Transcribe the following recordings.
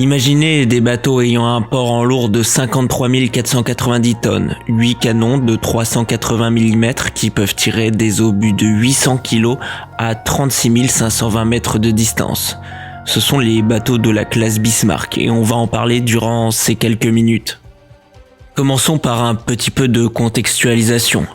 Imaginez des bateaux ayant un port en lourd de 53 490 tonnes, 8 canons de 380 mm qui peuvent tirer des obus de 800 kg à 36 520 mètres de distance. Ce sont les bateaux de la classe Bismarck et on va en parler durant ces quelques minutes. Commençons par un petit peu de contextualisation.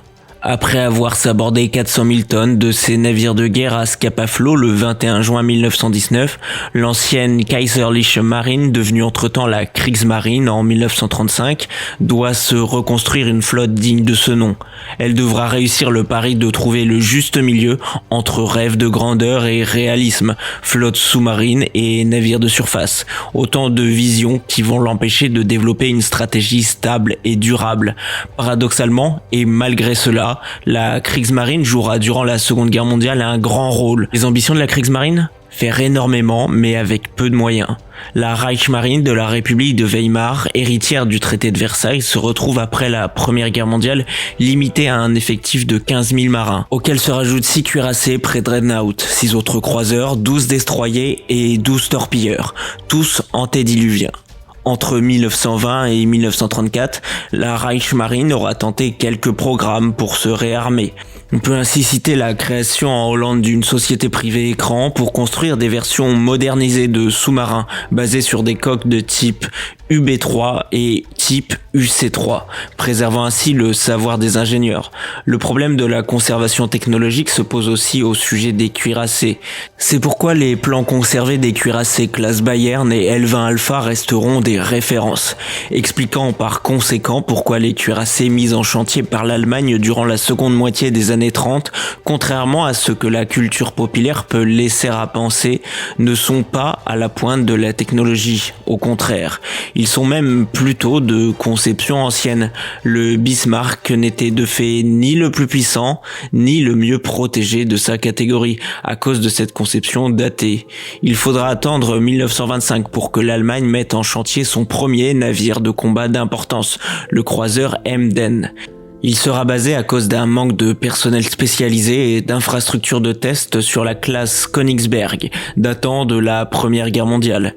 Après avoir sabordé 400 000 tonnes de ses navires de guerre à Scapa Flow le 21 juin 1919, l'ancienne Kaiserliche Marine, devenue entre-temps la Kriegsmarine en 1935, doit se reconstruire une flotte digne de ce nom. Elle devra réussir le pari de trouver le juste milieu entre rêve de grandeur et réalisme, flotte sous-marine et navires de surface. Autant de visions qui vont l'empêcher de développer une stratégie stable et durable. Paradoxalement, et malgré cela, la Kriegsmarine jouera durant la Seconde Guerre mondiale un grand rôle. Les ambitions de la Kriegsmarine ? Faire énormément, mais avec peu de moyens. La Reichsmarine de la République de Weimar, héritière du traité de Versailles, se retrouve après la Première Guerre mondiale limitée à un effectif de 15 000 marins, auxquels se rajoutent 6 cuirassés près Dreadnought, 6 autres croiseurs, 12 destroyers et 12 torpilleurs, tous antédiluviens. Entre 1920 et 1934, la Reichsmarine aura tenté quelques programmes pour se réarmer. On peut ainsi citer la création en Hollande d'une société privée écran pour construire des versions modernisées de sous-marins basées sur des coques de type UB3 et type UC3, préservant ainsi le savoir des ingénieurs. Le problème de la conservation technologique se pose aussi au sujet des cuirassés. C'est pourquoi les plans conservés des cuirassés classe Bayern et L20 Alpha resteront des références, expliquant par conséquent pourquoi les cuirassés mis en chantier par l'Allemagne durant la seconde moitié des années 30, contrairement à ce que la culture populaire peut laisser à penser, ne sont pas à la pointe de la technologie. Au contraire, ils sont même plutôt de conception ancienne. Le Bismarck n'était de fait ni le plus puissant, ni le mieux protégé de sa catégorie, à cause de cette conception datée. Il faudra attendre 1925 pour que l'Allemagne mette en chantier son premier navire de combat d'importance, le croiseur Emden. Il sera basé à cause d'un manque de personnel spécialisé et d'infrastructures de test sur la classe Königsberg, datant de la Première Guerre mondiale.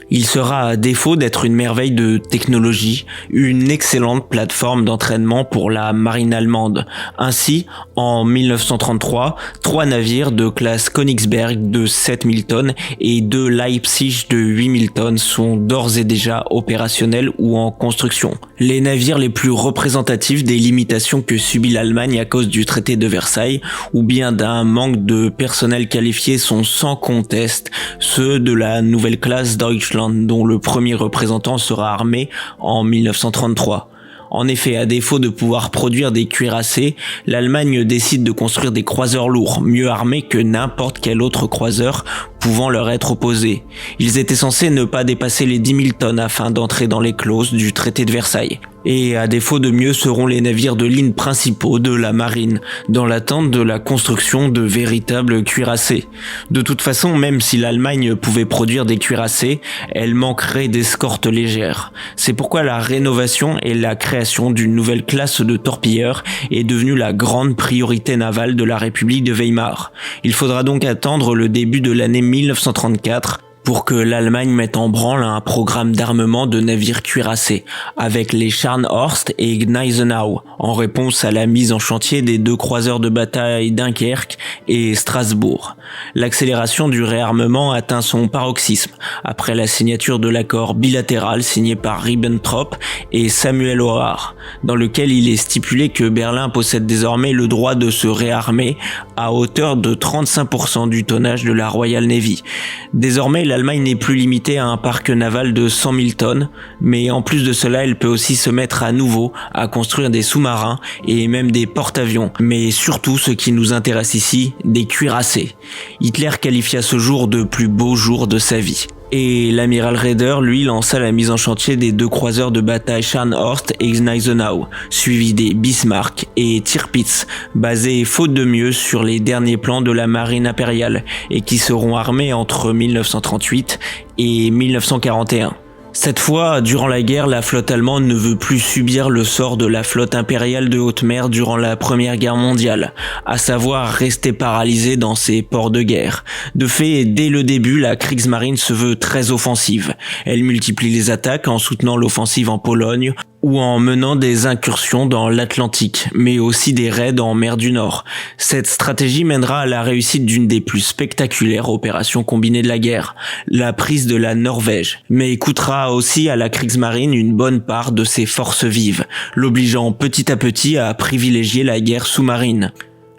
Il sera, à défaut d'être une merveille de technologie, une excellente plateforme d'entraînement pour la marine allemande. Ainsi, en 1933, 3 navires de classe Königsberg de 7000 tonnes et 2 Leipzig de 8000 tonnes sont d'ores et déjà opérationnels ou en construction. Les navires les plus représentatifs des limitations que subit l'Allemagne à cause du traité de Versailles ou bien d'un manque de personnel qualifié sont sans conteste ceux de la nouvelle classe Deutschland, dont le premier représentant sera armé en 1933. En effet, à défaut de pouvoir produire des cuirassés, l'Allemagne décide de construire des croiseurs lourds, mieux armés que n'importe quel autre croiseur pouvant leur être opposé. Ils étaient censés ne pas dépasser les 10 000 tonnes afin d'entrer dans les clauses du traité de Versailles. Et à défaut de mieux seront les navires de ligne principaux de la marine, dans l'attente de la construction de véritables cuirassés. De toute façon, même si l'Allemagne pouvait produire des cuirassés, elle manquerait d'escortes légères. C'est pourquoi la rénovation et la création d'une nouvelle classe de torpilleurs est devenue la grande priorité navale de la République de Weimar. Il faudra donc attendre le début de l'année 1934 pour que l'Allemagne mette en branle un programme d'armement de navires cuirassés, avec les Scharnhorst et Gneisenau, en réponse à la mise en chantier des 2 croiseurs de bataille Dunkerque et Strasbourg. L'accélération du réarmement atteint son paroxysme, après la signature de l'accord bilatéral signé par Ribbentrop et Samuel O'Hare, dans lequel il est stipulé que Berlin possède désormais le droit de se réarmer à hauteur de 35% du tonnage de la Royal Navy. Désormais, l'Allemagne n'est plus limitée à un parc naval de 100 000 tonnes, mais en plus de cela, elle peut aussi se mettre à nouveau à construire des sous-marins et même des porte-avions, mais surtout ce qui nous intéresse ici, des cuirassés. Hitler qualifia ce jour de plus beau jour de sa vie. Et l'amiral Raeder, lui, lança la mise en chantier des 2 croiseurs de bataille Scharnhorst et Gneisenau, suivis des Bismarck et Tirpitz, basés faute de mieux sur les derniers plans de la marine impériale, et qui seront armés entre 1938 et 1941. Cette fois, durant la guerre, la flotte allemande ne veut plus subir le sort de la flotte impériale de haute mer durant la Première Guerre mondiale, à savoir rester paralysée dans ses ports de guerre. De fait, dès le début, la Kriegsmarine se veut très offensive. Elle multiplie les attaques en soutenant l'offensive en Pologne ou en menant des incursions dans l'Atlantique, mais aussi des raids en mer du Nord. Cette stratégie mènera à la réussite d'une des plus spectaculaires opérations combinées de la guerre, la prise de la Norvège, mais coûtera aussi à la Kriegsmarine une bonne part de ses forces vives, l'obligeant petit à petit à privilégier la guerre sous-marine.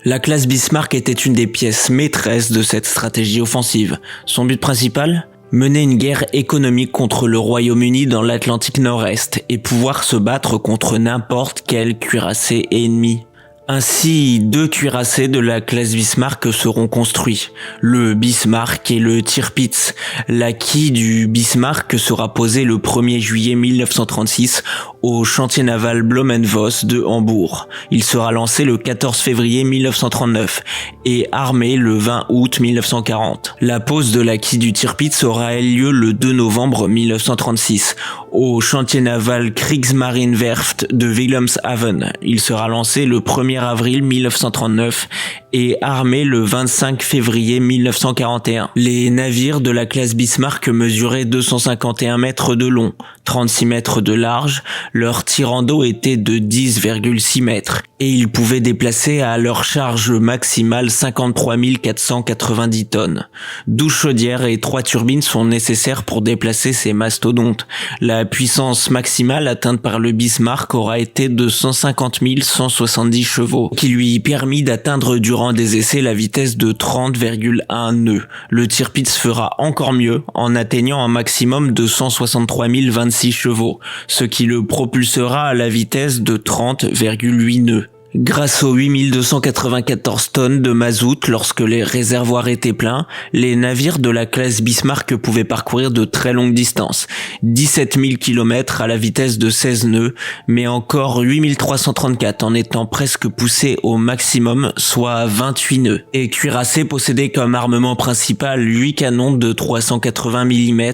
La classe Bismarck était une des pièces maîtresses de cette stratégie offensive. Son but principal ? Mener une guerre économique contre le Royaume-Uni dans l'Atlantique Nord-Est et pouvoir se battre contre n'importe quel cuirassé ennemi. Ainsi, 2 cuirassés de la classe Bismarck seront construits, le Bismarck et le Tirpitz. La quille du Bismarck sera posée le 1er juillet 1936 au chantier naval Blomenvoss de Hambourg. Il sera lancé le 14 février 1939 et armé le 20 août 1940. La pose de la quille du Tirpitz aura lieu le 2 novembre 1936 au chantier naval Kriegsmarinewerft de Wilhelmshaven. Il sera lancé le 1er avril 1939 et armé le 25 février 1941. Les navires de la classe Bismarck mesuraient 251 mètres de long, 36 mètres de large, leur tirant d'eau était de 10,6 mètres et ils pouvaient déplacer à leur charge maximale 53 490 tonnes. 12 chaudières et 3 turbines sont nécessaires pour déplacer ces mastodontes. La puissance maximale atteinte par le Bismarck aura été de 150 170 chevaux, qui lui permit d'atteindre durant des essais la vitesse de 30,1 nœuds. Le Tirpitz fera encore mieux en atteignant un maximum de 163 026 chevaux, ce qui le propulsera à la vitesse de 30,8 nœuds. Grâce aux 8294 tonnes de mazout lorsque les réservoirs étaient pleins, les navires de la classe Bismarck pouvaient parcourir de très longues distances, 17 000 km à la vitesse de 16 nœuds, mais encore 8334 en étant presque poussés au maximum, soit 28 nœuds. Et cuirassés possédait comme armement principal 8 canons de 380 mm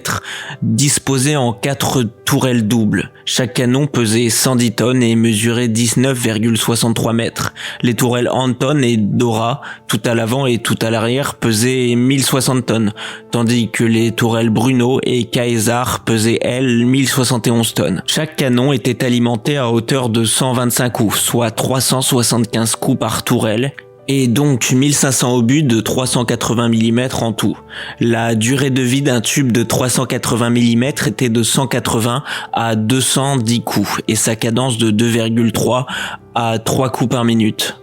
disposés en 4 tourelles doubles. Chaque canon pesait 110 tonnes et mesurait 19,63 mètres. Les tourelles Anton et Dora, tout à l'avant et tout à l'arrière, pesaient 1060 tonnes, tandis que les tourelles Bruno et Caesar pesaient elles 1071 tonnes. Chaque canon était alimenté à hauteur de 125 coups, soit 375 coups par tourelle, et donc 1500 obus de 380 mm en tout. La durée de vie d'un tube de 380 mm était de 180 à 210 coups et sa cadence de 2,3 à 3 coups par minute.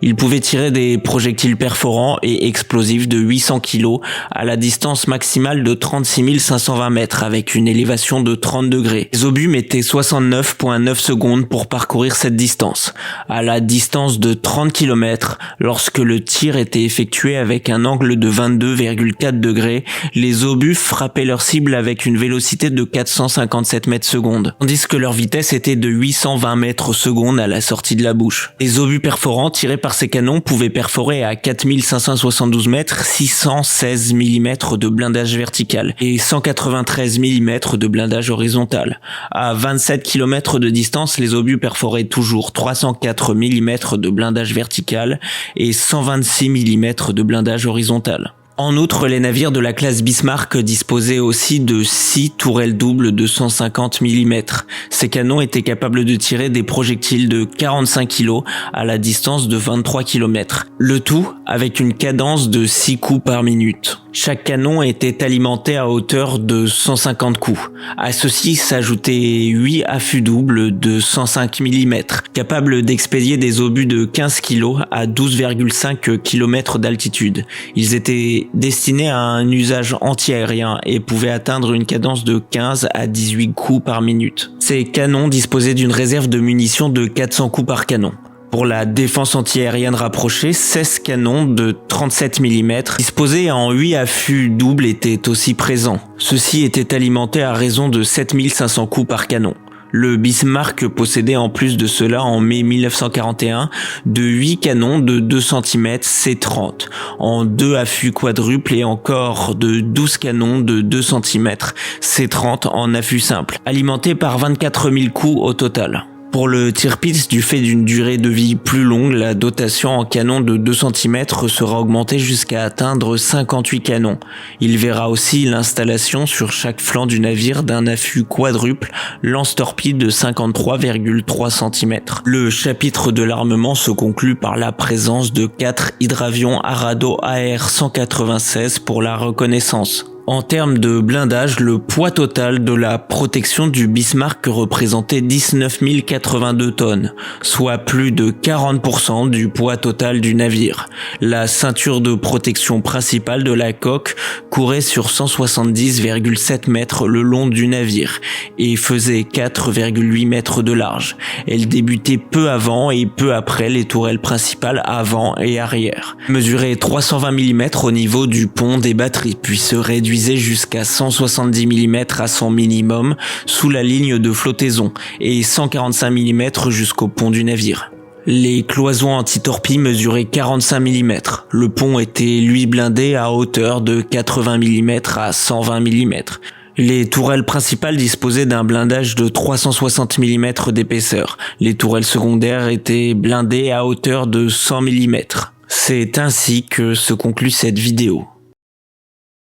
Il pouvait tirer des projectiles perforants et explosifs de 800 kg à la distance maximale de 36 520 mètres avec une élévation de 30 degrés. Les obus mettaient 69,9 secondes pour parcourir cette distance. À la distance de 30 km, lorsque le tir était effectué avec un angle de 22,4 degrés, les obus frappaient leur cible avec une vélocité de 457 mètres secondes, tandis que leur vitesse était de 820 mètres secondes à la sortie de la bouche. Les obus perforants tirés par ces canons pouvaient perforer à 4572 mètres 616 mm de blindage vertical et 193 mm de blindage horizontal. À 27 km de distance, les obus perforaient toujours 304 mm de blindage vertical et 126 mm de blindage horizontal. En outre, les navires de la classe Bismarck disposaient aussi de 6 tourelles doubles de 150 mm. Ces canons étaient capables de tirer des projectiles de 45 kg à la distance de 23 km. Le tout avec une cadence de 6 coups par minute. Chaque canon était alimenté à hauteur de 150 coups. À ceci s'ajoutaient 8 affûts doubles de 105 mm, capables d'expédier des obus de 15 kg à 12,5 km d'altitude. Ils étaient destinés à un usage anti-aérien et pouvaient atteindre une cadence de 15 à 18 coups par minute. Ces canons disposaient d'une réserve de munitions de 400 coups par canon. Pour la défense antiaérienne rapprochée, 16 canons de 37 mm disposés en 8 affûts doubles étaient aussi présents. Ceux-ci étaient alimentés à raison de 7500 coups par canon. Le Bismarck possédait en plus de cela en mai 1941 de 8 canons de 2 cm C30 en 2 affûts quadruples et encore de 12 canons de 2 cm C30 en affût simple, alimentés par 24 000 coups au total. Pour le Tirpitz, du fait d'une durée de vie plus longue, la dotation en canons de 2 cm sera augmentée jusqu'à atteindre 58 canons. Il verra aussi l'installation sur chaque flanc du navire d'un affût quadruple lance-torpille de 53,3 cm. Le chapitre de l'armement se conclut par la présence de 4 hydravions Arado AR-196 pour la reconnaissance. En termes de blindage, le poids total de la protection du Bismarck représentait 19 082 tonnes, soit plus de 40% du poids total du navire. La ceinture de protection principale de la coque courait sur 170,7 mètres le long du navire et faisait 4,8 mètres de large. Elle débutait peu avant et peu après les tourelles principales avant et arrière. Mesurait 320 mm au niveau du pont des batteries, puis se réduisait jusqu'à 170 mm à son minimum sous la ligne de flottaison et 145 mm jusqu'au pont du navire. Les cloisons anti-torpilles mesuraient 45 mm. Le pont était lui blindé à hauteur de 80 mm à 120 mm. Les tourelles principales disposaient d'un blindage de 360 mm d'épaisseur. Les tourelles secondaires étaient blindées à hauteur de 100 mm. C'est ainsi que se conclut cette vidéo.